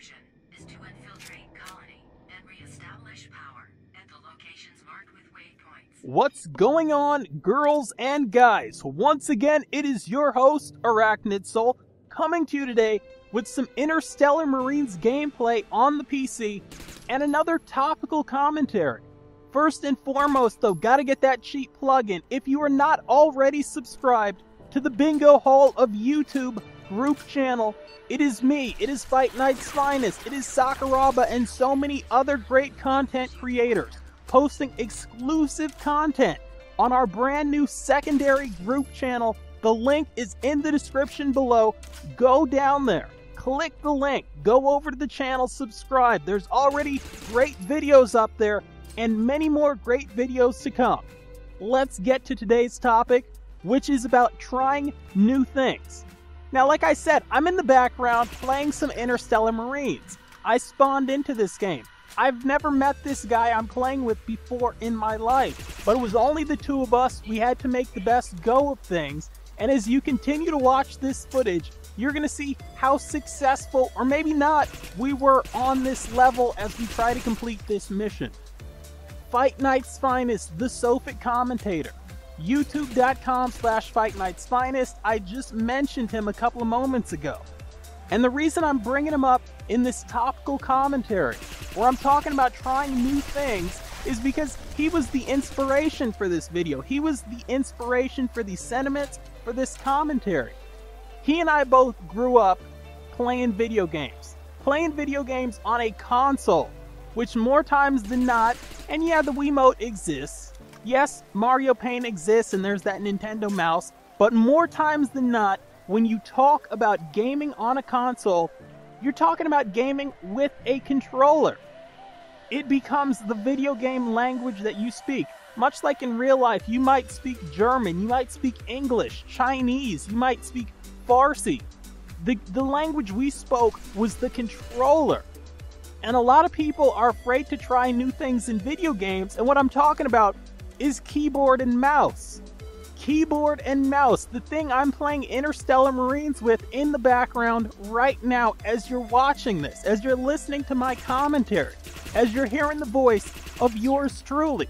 version is to infiltrate colony and re-establish power at the locations marked with waypoints. What's going on, girls and guys? Once again, it is your host, Arachnid Soul, coming to you today with some Interstellar Marines gameplay on the PC and another topical commentary. First and foremost, though, gotta get that cheap plug-in. If you are not already subscribed to the Bingo Hall of YouTube group channel, it is me, it is Fight Night's Finest, it is Sakuraba, and so many other great content creators posting exclusive content on our brand new secondary group channel. The link is in the description below. Go down there, click the link, go over to the channel, subscribe. There's already great videos up there and many more great videos to come. Let's get to today's topic, which is about trying new things. Now, like I said, I'm in the background playing some Interstellar Marines. I spawned into this game. I've never met this guy I'm playing with before in my life, but it was only the two of us. We had to make the best go of things, and as you continue to watch this footage, you're going to see how successful, or maybe not, we were on this level as we try to complete this mission. Fight Night's Finest, the Sophic commentator. YouTube.com/FightNightsFinest. I just mentioned him a couple of moments ago. And the reason I'm bringing him up in this topical commentary, where I'm talking about trying new things, is because he was the inspiration for this video. He was the inspiration for these sentiments, for this commentary. He and I both grew up playing video games. Playing video games on a console, which more times than not, and yeah, the Wiimote exists. Yes, Mario Paint exists and there's that Nintendo mouse, but more times than not, when you talk about gaming on a console, you're talking about gaming with a controller. It becomes the video game language that you speak. Much like in real life, you might speak German, you might speak English, Chinese, you might speak Farsi. The language we spoke was the controller. And a lot of people are afraid to try new things in video games, and what I'm talking about is keyboard and mouse. Keyboard and mouse, the thing I'm playing Interstellar Marines with in the background right now as you're watching this, as you're listening to my commentary, as you're hearing the voice of yours truly.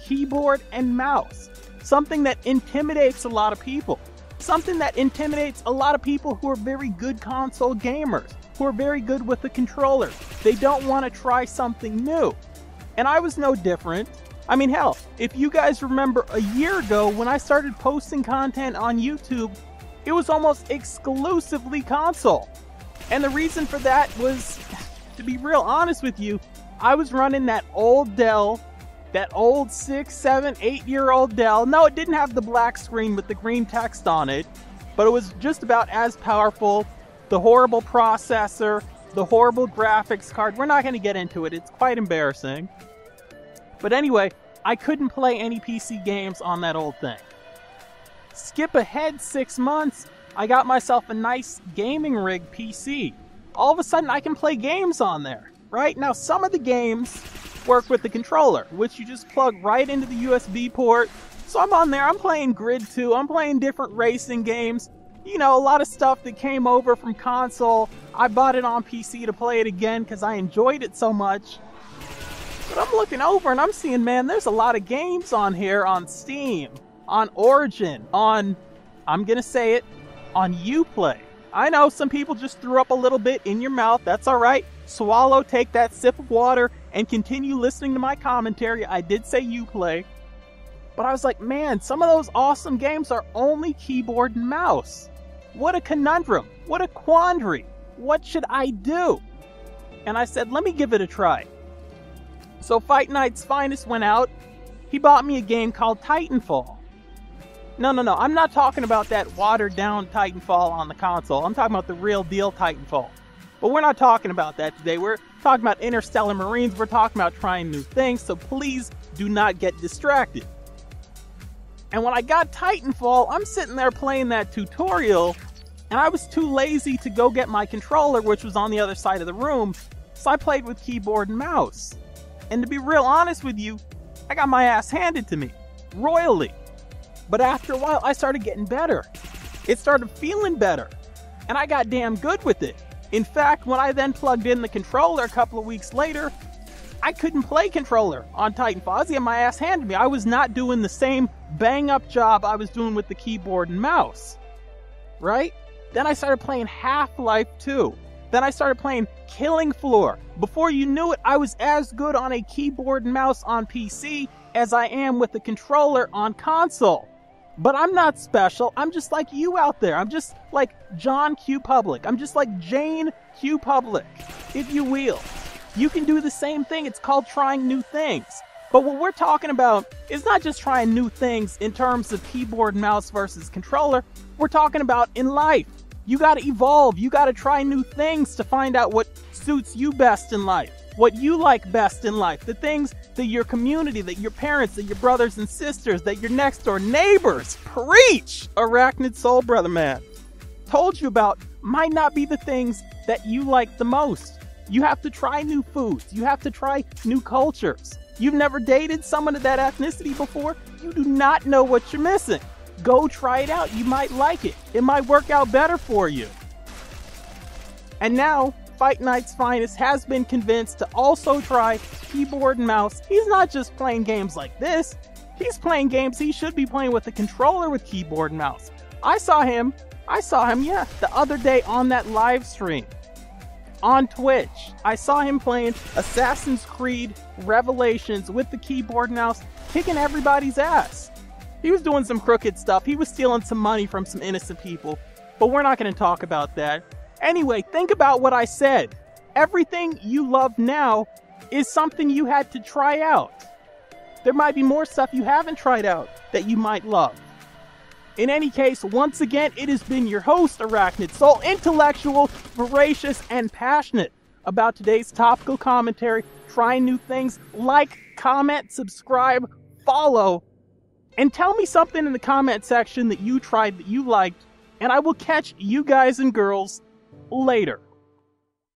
Keyboard and mouse. Something that intimidates a lot of people. Something that intimidates a lot of people who are very good console gamers, who are very good with the controller. They don't want to try something new. And I was no different. I mean, hell, if you guys remember a year ago when I started posting content on YouTube, it was almost exclusively console. And the reason for that was, to be real honest with you, I was running that old Dell, that old 6, 7, 8-year-old Dell. No, it didn't have the black screen with the green text on it, but it was just about as powerful. The horrible processor, the horrible graphics card. We're not going to get into it. It's quite embarrassing. But anyway, I couldn't play any PC games on that old thing. Skip ahead 6 months, I got myself a nice gaming rig PC. All of a sudden, I can play games on there, right? Now, some of the games work with the controller, which you just plug right into the USB port. So I'm on there, I'm playing Grid 2, I'm playing different racing games. You know, a lot of stuff that came over from console. I bought it on PC to play it again because I enjoyed it so much. But I'm looking over and I'm seeing, man, there's a lot of games on here on Steam, on Origin, on, I'm gonna say it, on Uplay. I know some people just threw up a little bit in your mouth. That's all right. Swallow, take that sip of water, and continue listening to my commentary. I did say Uplay. But I was like, man, some of those awesome games are only keyboard and mouse. What a conundrum. What a quandary. What should I do? And I said, let me give it a try. So Fight Night's Finest went out. He bought me a game called Titanfall. No, I'm not talking about that watered down Titanfall on the console. I'm talking about the real deal Titanfall. But we're not talking about that today. We're talking about Interstellar Marines. We're talking about trying new things. So please do not get distracted. And when I got Titanfall, I'm sitting there playing that tutorial, and I was too lazy to go get my controller, which was on the other side of the room, so I played with keyboard and mouse. And to be real honest with you, I got my ass handed to me, royally. But after a while, I started getting better. It started feeling better. And I got damn good with it. In fact, when I then plugged in the controller a couple of weeks later, I couldn't play controller on Titanfall. I was getting my ass handed to me. I was not doing the same bang-up job I was doing with the keyboard and mouse. Right? Then I started playing Half-Life 2. Then I started playing Killing Floor. Before you knew it, I was as good on a keyboard and mouse on PC as I am with a controller on console. But I'm not special. I'm just like you out there. I'm just like John Q. Public. I'm just like Jane Q. Public, if you will. You can do the same thing. It's called trying new things. But what we're talking about is not just trying new things in terms of keyboard and mouse versus controller. We're talking about in life. You got to evolve. You got to try new things to find out what suits you best in life, what you like best in life, the things that your community, that your parents, that your brothers and sisters, that your next door neighbors, preach, Arachnid Soul Brother Man, told you about might not be the things that you like the most. You have to try new foods. You have to try new cultures. You've never dated someone of that ethnicity before. You do not know what you're missing. Go try it out. You might like it. It might work out better for you. And now, Fight Night's Finest has been convinced to also try keyboard and mouse. He's not just playing games like this. He's playing games he should be playing with a controller with keyboard and mouse. I saw him, the other day on that live stream on Twitch. I saw him playing Assassin's Creed Revelations with the keyboard and mouse, kicking everybody's ass. He was doing some crooked stuff. He was stealing some money from some innocent people, but we're not going to talk about that. Anyway, think about what I said. Everything you love now is something you had to try out. There might be more stuff you haven't tried out that you might love. In any case, once again, it has been your host, Arachnid Soul, intellectual, voracious, and passionate about today's topical commentary. Trying new things. Like, comment, subscribe, follow, and tell me something in the comment section that you tried that you liked, and I will catch you guys and girls later.